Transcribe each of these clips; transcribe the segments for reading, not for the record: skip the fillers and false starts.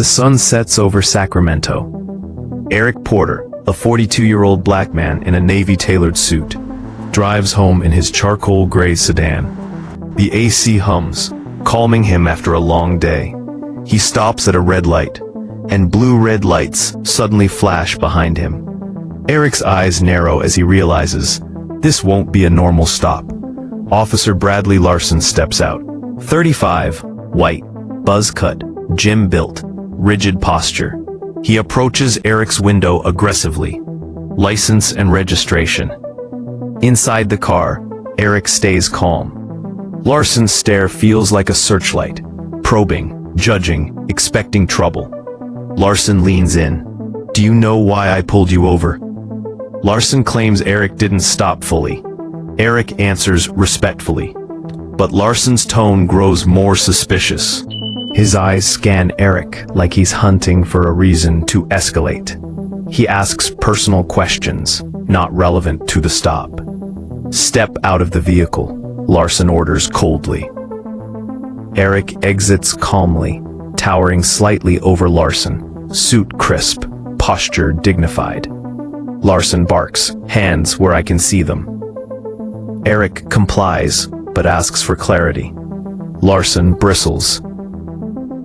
The sun sets over Sacramento. Eric Porter, a 42-year-old black man in a navy-tailored suit, drives home in his charcoal gray sedan. The AC hums, calming him after a long day. He stops at a red light, and blue red lights suddenly flash behind him. Eric's eyes narrow as he realizes this won't be a normal stop. Officer Bradley Larson steps out. 35, white, buzz cut, gym built, rigid posture. He approaches Eric's window aggressively. License and registration. Inside the car, Eric stays calm. Larson's stare feels like a searchlight, probing, judging, expecting trouble. Larson leans in. "Do you know why I pulled you over?" Larson claims Eric didn't stop fully. Eric answers respectfully. But Larson's tone grows more suspicious. His eyes scan Eric like he's hunting for a reason to escalate. He asks personal questions, not relevant to the stop. "Step out of the vehicle," Larson orders coldly. Eric exits calmly, towering slightly over Larson, suit crisp, posture dignified. Larson barks, "Hands where I can see them." Eric complies, but asks for clarity. Larson bristles.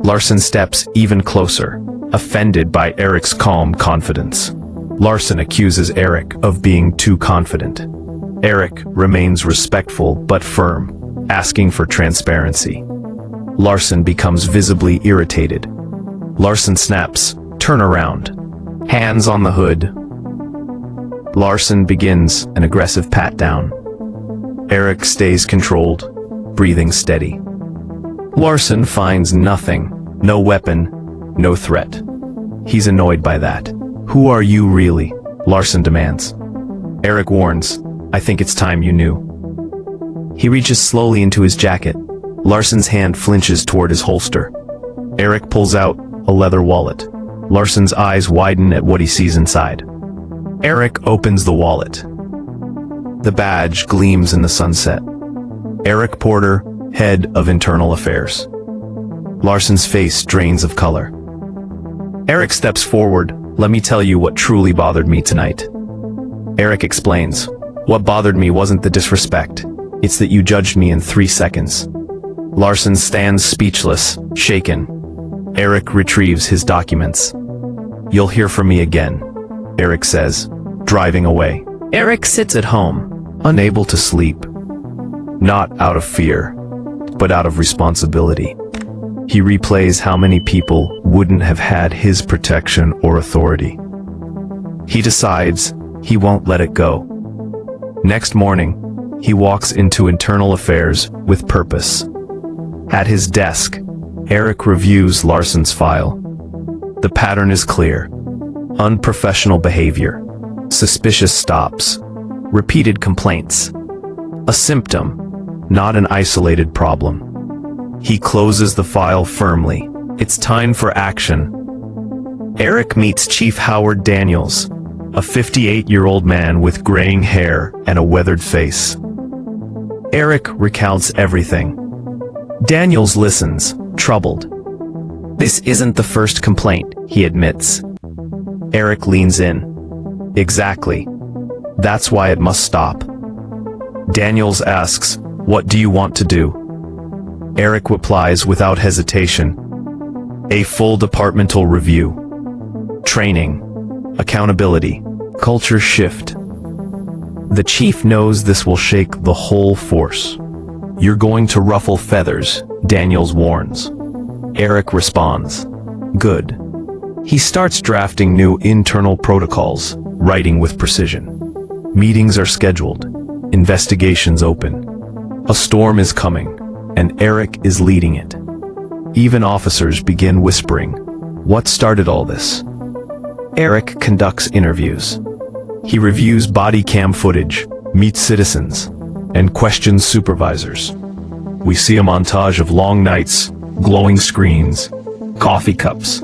Larson steps even closer, offended by Eric's calm confidence. Larson accuses Eric of being too confident. Eric remains respectful but firm, asking for transparency. Larson becomes visibly irritated. Larson snaps, "Turn around." Hands on the hood. Larson begins an aggressive pat-down. Eric stays controlled, breathing steady. Larson finds nothing, no weapon, no threat. He's annoyed by that. "Who are you really?" Larson demands. Eric warns, "I think it's time you knew." He reaches slowly into his jacket. Larson's hand flinches toward his holster. Eric pulls out a leather wallet. Larson's eyes widen at what he sees inside. Eric opens the wallet. The badge gleams in the sunset. Eric Porter, head of internal affairs. Larson's face drains of color. Eric steps forward. "Let me tell you what truly bothered me tonight." Eric explains, "What bothered me wasn't the disrespect. It's that you judged me in 3 seconds." Larson stands speechless, shaken. Eric retrieves his documents. "You'll hear from me again," Eric says, driving away. Eric sits at home, unable to sleep. Not out of fear, but out of responsibility. He replays how many people wouldn't have had his protection or authority. He decides he won't let it go. Next morning, he walks into internal affairs with purpose. At his desk, Eric reviews Larson's file. The pattern is clear. Unprofessional behavior, suspicious stops, repeated complaints. A symptom, not an isolated problem. He closes the file firmly. It's time for action. Eric meets Chief Howard Daniels, a 58-year-old man with graying hair and a weathered face. Eric recounts everything. Daniels listens, troubled. "This isn't the first complaint," he admits. Eric leans in. "Exactly. That's why it must stop." Daniels asks, "What do you want to do?" Eric replies without hesitation. "A full departmental review. Training. Accountability. Culture shift." The chief knows this will shake the whole force. "You're going to ruffle feathers," Daniels warns. Eric responds, "Good." He starts drafting new internal protocols, writing with precision. Meetings are scheduled. Investigations open. A storm is coming, and Eric is leading it. Even officers begin whispering, "What started all this?" Eric conducts interviews. He reviews body cam footage, meets citizens, and questions supervisors. We see a montage of long nights, glowing screens, coffee cups.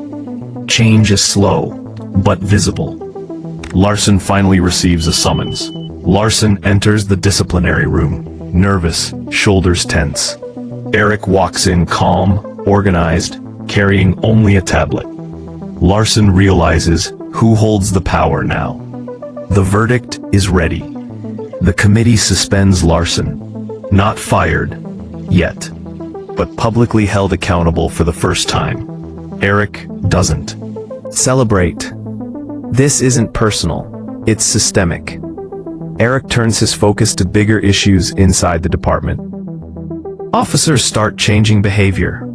Change is slow, but visible. Larson finally receives a summons. Larson enters the disciplinary room, nervous, shoulders tense. Eric walks in calm, organized, carrying only a tablet. Larson realizes who holds the power now. The verdict is ready. The committee suspends Larson, not fired yet, but publicly held accountable for the first time. Eric doesn't. Celebrate. This isn't personal, it's systemic. Eric turns his focus to bigger issues inside the department. Officers start changing behavior.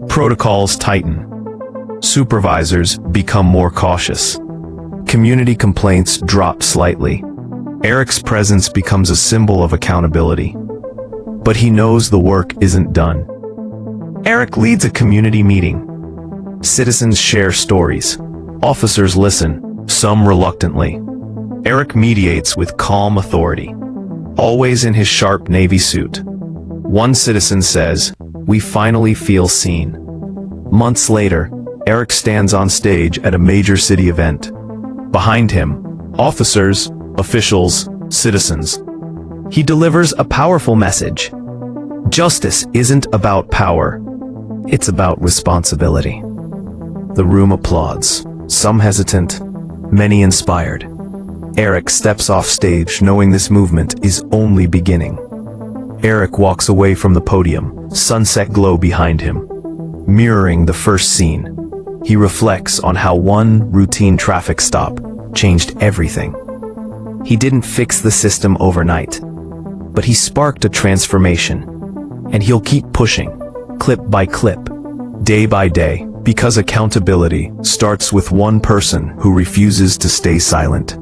Protocols tighten. Supervisors become more cautious. Community complaints drop slightly. Eric's presence becomes a symbol of accountability. But he knows the work isn't done. Eric leads a community meeting. Citizens share stories. Officers listen, some reluctantly. Eric mediates with calm authority, always in his sharp navy suit. One citizen says, "We finally feel seen." Months later, Eric stands on stage at a major city event. Behind him, officers, officials, citizens. He delivers a powerful message. Justice isn't about power. It's about responsibility. The room applauds, some hesitant, many inspired. Eric steps off stage knowing this movement is only beginning. Eric walks away from the podium, sunset glow behind him. Mirroring the first scene, he reflects on how one routine traffic stop changed everything. He didn't fix the system overnight, but he sparked a transformation. And he'll keep pushing, clip by clip, day by day, because accountability starts with one person who refuses to stay silent.